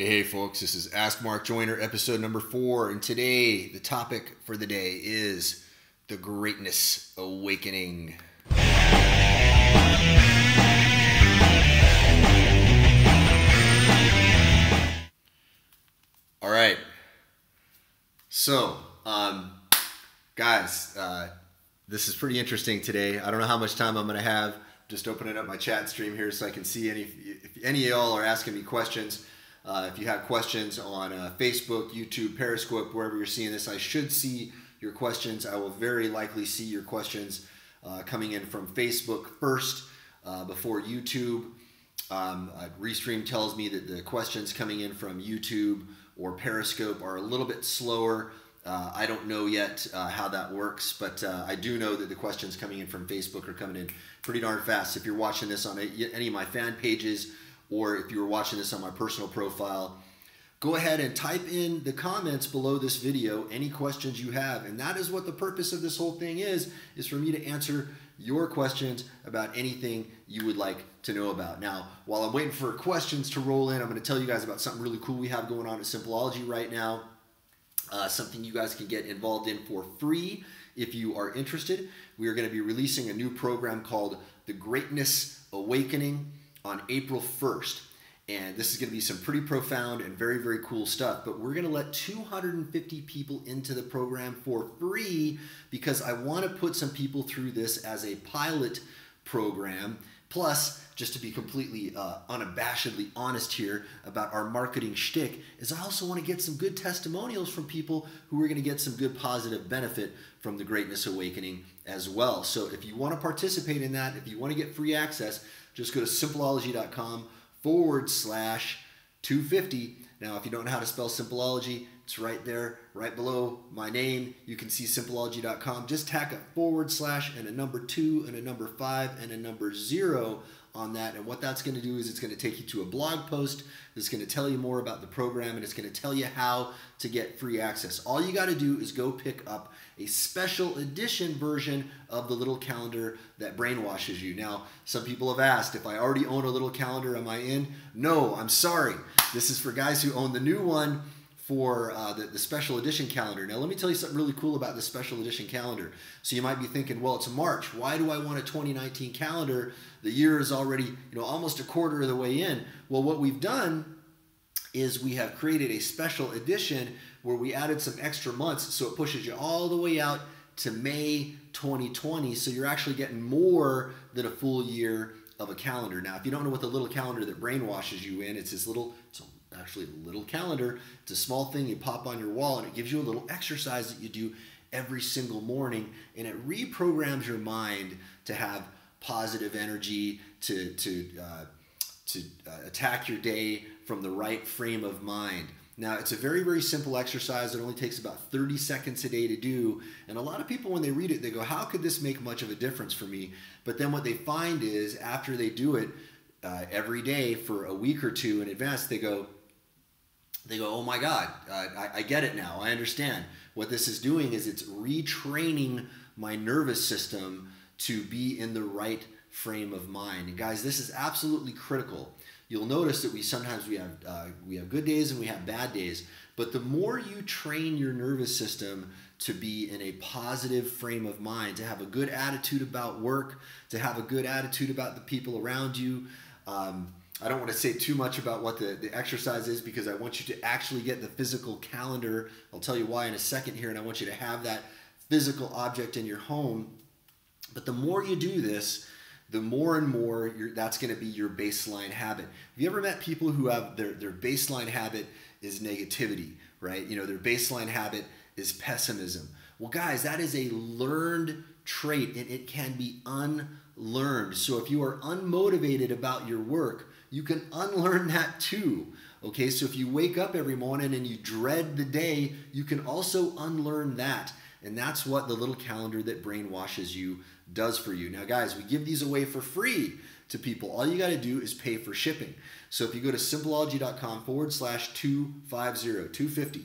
Hey folks, this is Ask Mark Joyner, episode number 4, and today the topic for the day is the greatness awakening. All right, so guys, this is pretty interesting today. I don't know how much time I'm going to have. Just opening up my chat stream here so I can see if any of y'all are asking me questions. If you have questions on Facebook, YouTube, Periscope, wherever you're seeing this, I should see your questions. I will very likely see your questions coming in from Facebook first before YouTube. Restream tells me that the questions coming in from YouTube or Periscope are a little bit slower. I don't know yet how that works, but I do know that the questions coming in from Facebook are coming in pretty darn fast. If you're watching this on any of my fan pages, or if you were watching this on my personal profile, go ahead and type in the comments below this video any questions you have. And that is what the purpose of this whole thing is for me to answer your questions about anything you would like to know about. Now, while I'm waiting for questions to roll in, I'm going to tell you guys about something really cool we have going on at Simpleology right now. Something you guys can get involved in for free if you are interested. We are going to be releasing a new program called The Greatness Awakening on April 1st. And this is going to be some pretty profound and very, very cool stuff. But we're going to let 250 people into the program for free because I want to put some people through this as a pilot program. Plus, just to be completely unabashedly honest here about our marketing shtick, is I also want to get some good testimonials from people who are going to get some good positive benefit from the Greatness Awakening as well. So if you want to participate in that, if you want to get free access, just go to simpleology.com/250. Now, if you don't know how to spell Simpleology, it's right there, right below my name. You can see simpleology.com. Just tack a / and a number 2 and a number 5 and a number 0 on that. And what that's going to do is it's going to take you to a blog post that's going to tell you more about the program, and it's going to tell you how to get free access. All you got to do is go pick up a special edition version of the little calendar that brainwashes you. Now, some people have asked, if I already own a little calendar, am I in? No, I'm sorry. This is for guys who own the new one for the special edition calendar. Now, let me tell you something really cool about the special edition calendar. So you might be thinking, well, it's March. Why do I want a 2019 calendar? The year is already, almost a quarter of the way in. Well, what we've done is we have created a special edition where we added some extra months, so it pushes you all the way out to May 2020. So you're actually getting more than a full year of a calendar. Now, if you don't know what the little calendar that brainwashes you in, it's this little, actually a little calendar. It's a small thing you pop on your wall, and it gives you a little exercise that you do every single morning, and it reprograms your mind to have positive energy, to attack your day from the right frame of mind. Now, it's a very, very simple exercise. It only takes about 30 seconds a day to do. And a lot of people, when they read it, they go, how could this make much of a difference for me? But then what they find is after they do it every day for a week or two in advance, they go, oh my God, I get it now. I understand. What this is doing is it's retraining my nervous system to be in the right frame of mind. And guys, this is absolutely critical. You'll notice that we have good days and we have bad days, but the more you train your nervous system to be in a positive frame of mind, to have a good attitude about work, to have a good attitude about the people around you. I don't want to say too much about what the exercise is because I want you to actually get the physical calendar. I'll tell you why in a second here, and I want you to have that physical object in your home. But the more you do this, the more and more that's going to be your baseline habit. Have you ever met people who have their baseline habit is negativity, right? Their baseline habit is pessimism. Well, guys, that is a learned trait, and it can be unlearned. So if you are unmotivated about your work, you can unlearn that too. Okay, so if you wake up every morning and you dread the day, you can also unlearn that. And that's what the little calendar that brainwashes you does for you. Now, guys, we give these away for free to people. All you got to do is pay for shipping. So if you go to simpleology.com /250,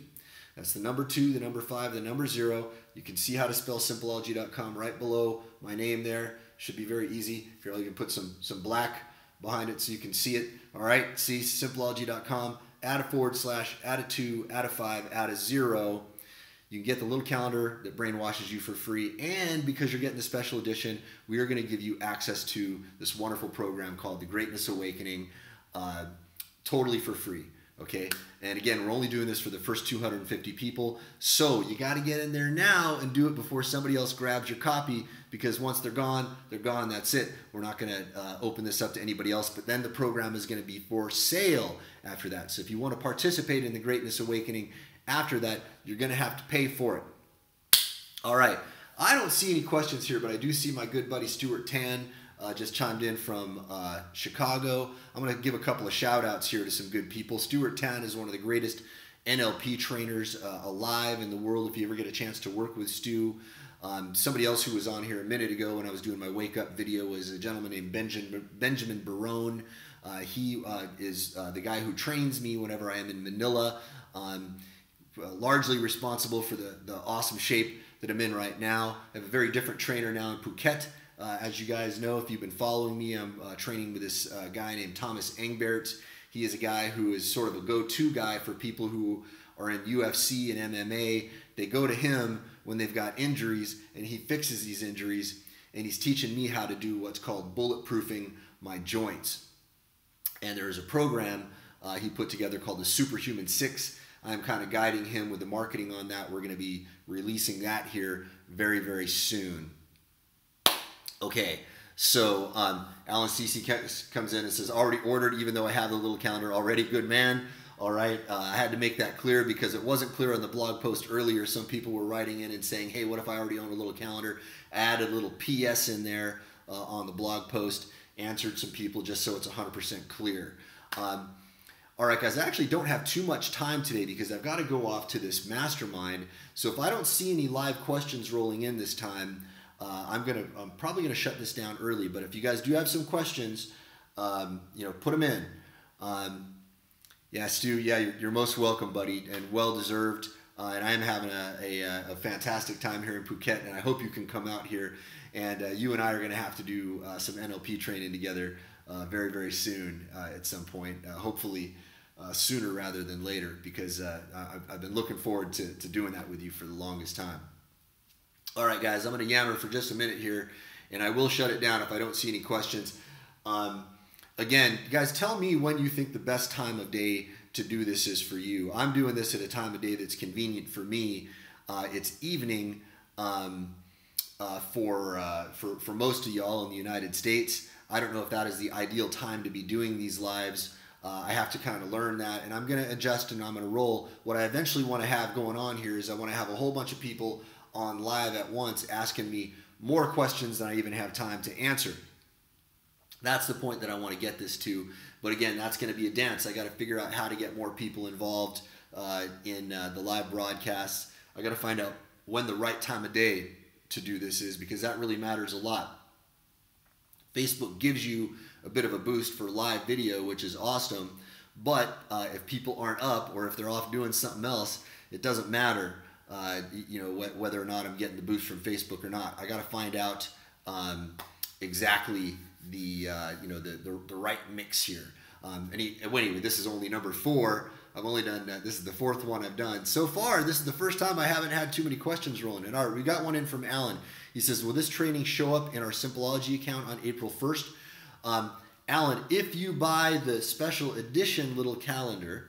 that's the number 2, the number 5, the number 0. You can see how to spell simpleology.com right below my name there. Should be very easy. If you're only going to put some black behind it so you can see it. All right, see simpleology.com add a forward slash, add a 2, add a 5, add a 0. You can get the little calendar that brainwashes you for free, and because you're getting the special edition, we are going to give you access to this wonderful program called the Greatness Awakening, totally for free. Okay, and again, we're only doing this for the first 250 people, so you got to get in there now and do it before somebody else grabs your copy, because once they're gone, that's it. We're not going to open this up to anybody else, but then the program is going to be for sale after that. So if you want to participate in the Greatness Awakening after that, you're going to have to pay for it. All right, I don't see any questions here, but I do see my good buddy Stuart Tan just chimed in from Chicago. I'm going to give a couple of shout outs here to some good people. Stuart Tan is one of the greatest NLP trainers alive in the world. If you ever get a chance to work with Stu. Somebody else who was on here a minute ago when I was doing my wake up video was a gentleman named Benjamin Barone. He is the guy who trains me whenever I am in Manila. Largely responsible for the awesome shape that I'm in right now. I have a very different trainer now in Phuket. As you guys know, if you've been following me, I'm training with this guy named Thomas Engbert. He is a guy who is sort of a go-to guy for people who are in UFC and MMA. They go to him when they've got injuries, and he fixes these injuries, and he's teaching me how to do what's called bulletproofing my joints. And there is a program he put together called the Superhuman 6. I'm kind of guiding him with the marketing on that. We're going to be releasing that here very, very soon. Okay, so Alan CC comes in and says, already ordered, even though I have the little calendar already. Good man. All right, I had to make that clear because it wasn't clear on the blog post earlier. Some people were writing in and saying, hey, what if I already own a little calendar? Add a little PS in there on the blog post. Answered some people just so it's 100% clear. All right, guys, I actually don't have too much time today because I've got to go off to this mastermind. So if I don't see any live questions rolling in this time, I'm probably gonna shut this down early. But if you guys do have some questions, put them in. Yeah, Stu, yeah, you're most welcome, buddy, and well deserved. And I am having a fantastic time here in Phuket, and I hope you can come out here. And you and I are gonna have to do some NLP training together very, very soon at some point. Hopefully sooner rather than later, because I've been looking forward to doing that with you for the longest time. All right, guys, I'm going to yammer for just a minute here, and I will shut it down if I don't see any questions. Again, guys, tell me when you think the best time of day to do this is for you. I'm doing this at a time of day that's convenient for me. It's evening for most of y'all in the United States. I don't know if that is the ideal time to be doing these lives. I have to kind of learn that, and I'm going to adjust and I'm going to roll. What I eventually want to have going on here is I want to have a whole bunch of people on live at once asking me more questions than I even have time to answer. That's the point that I want to get this to. But again, that's going to be a dance. I got to figure out how to get more people involved in the live broadcasts. I got to find out when the right time of day to do this is, because that really matters a lot. Facebook gives you a bit of a boost for live video, which is awesome. But if people aren't up or if they're off doing something else, it doesn't matter. Whether or not I'm getting the boost from Facebook or not. I got to find out exactly the right mix here. Anyway, this is only number 4. I've only done this is the 4th one I've done so far. This is the first time I haven't had too many questions rolling in. All right, we got one in from Alan. He says, "Will this training show up in our Simpleology account on April 1st?" Alan, if you buy the special edition little calendar,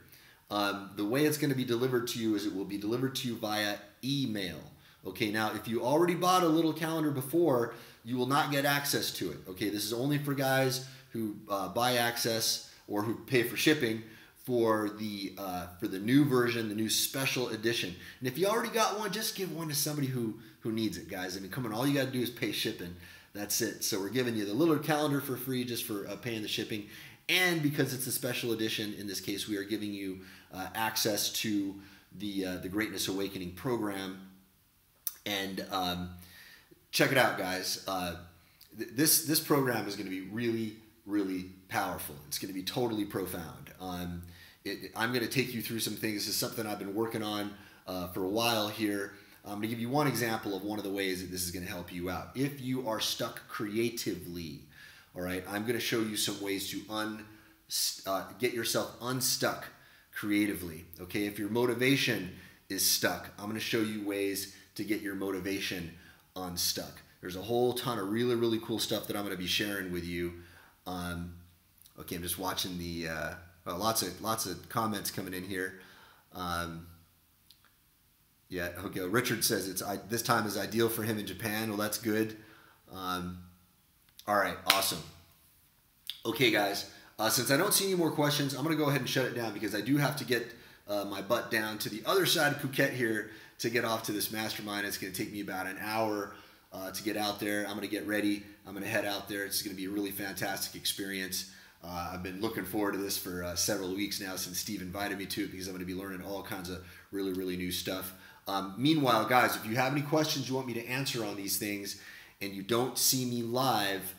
the way it's going to be delivered to you is it will be delivered to you via email. Okay, now if you already bought a little calendar before, you will not get access to it. Okay, this is only for guys who buy access or who pay for shipping for the new version, the new special edition. And if you already got one, just give one to somebody who needs it, guys. I mean, come on, all you got to do is pay shipping. That's it. So we're giving you the little calendar for free just for paying the shipping. And because it's a special edition, in this case, we are giving you access to the Greatness Awakening program. And check it out, guys. This program is going to be really, really powerful. It's going to be totally profound. I'm going to take you through some things. This is something I've been working on for a while here. I'm going to give you one example of one of the ways that this is going to help you out. If you are stuck creatively, all right, I'm going to show you some ways to get yourself unstuck creatively. Okay, if your motivation is stuck, I'm going to show you ways to get your motivation unstuck. There's a whole ton of really, really cool stuff that I'm going to be sharing with you. Okay, I'm just watching the lots of comments coming in here. Yeah, okay. Richard says this time is ideal for him in Japan. Well, that's good. All right, awesome. Okay, guys. Since I don't see any more questions, I'm going to go ahead and shut it down because I do have to get my butt down to the other side of Phuket here to get off to this mastermind. It's going to take me about an hour to get out there. I'm going to get ready. I'm going to head out there. It's going to be a really fantastic experience. I've been looking forward to this for several weeks now since Steve invited me to it because I'm going to be learning all kinds of really, really new stuff. Meanwhile, guys, if you have any questions you want me to answer on these things and you don't see me live,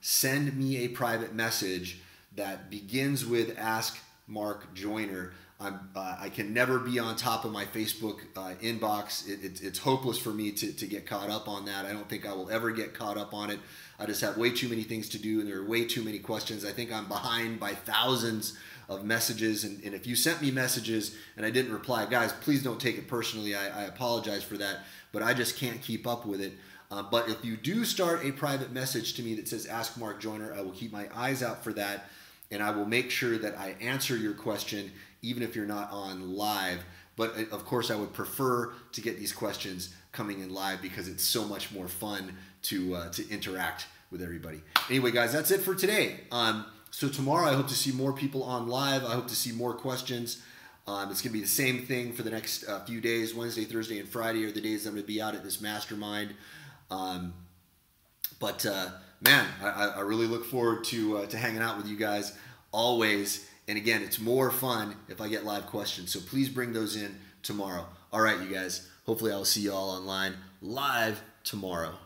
send me a private message that begins with Ask Mark Joyner. I can never be on top of my Facebook inbox. It's hopeless for me to get caught up on that. I don't think I will ever get caught up on it. I just have way too many things to do, and there are way too many questions. I think I'm behind by thousands of messages, and if you sent me messages and I didn't reply, guys, please don't take it personally. I apologize for that, but I just can't keep up with it. But if you do start a private message to me that says Ask Mark Joyner, I will keep my eyes out for that, and I will make sure that I answer your question even if you're not on live. But of course, I would prefer to get these questions coming in live because it's so much more fun to interact with everybody. Anyway, guys, that's it for today. So tomorrow, I hope to see more people on live. I hope to see more questions. It's going to be the same thing for the next few days. Wednesday, Thursday, and Friday are the days I'm going to be out at this mastermind. Man, I really look forward to hanging out with you guys always. And again, it's more fun if I get live questions. So please bring those in tomorrow. All right, you guys. Hopefully I will see you all online live tomorrow.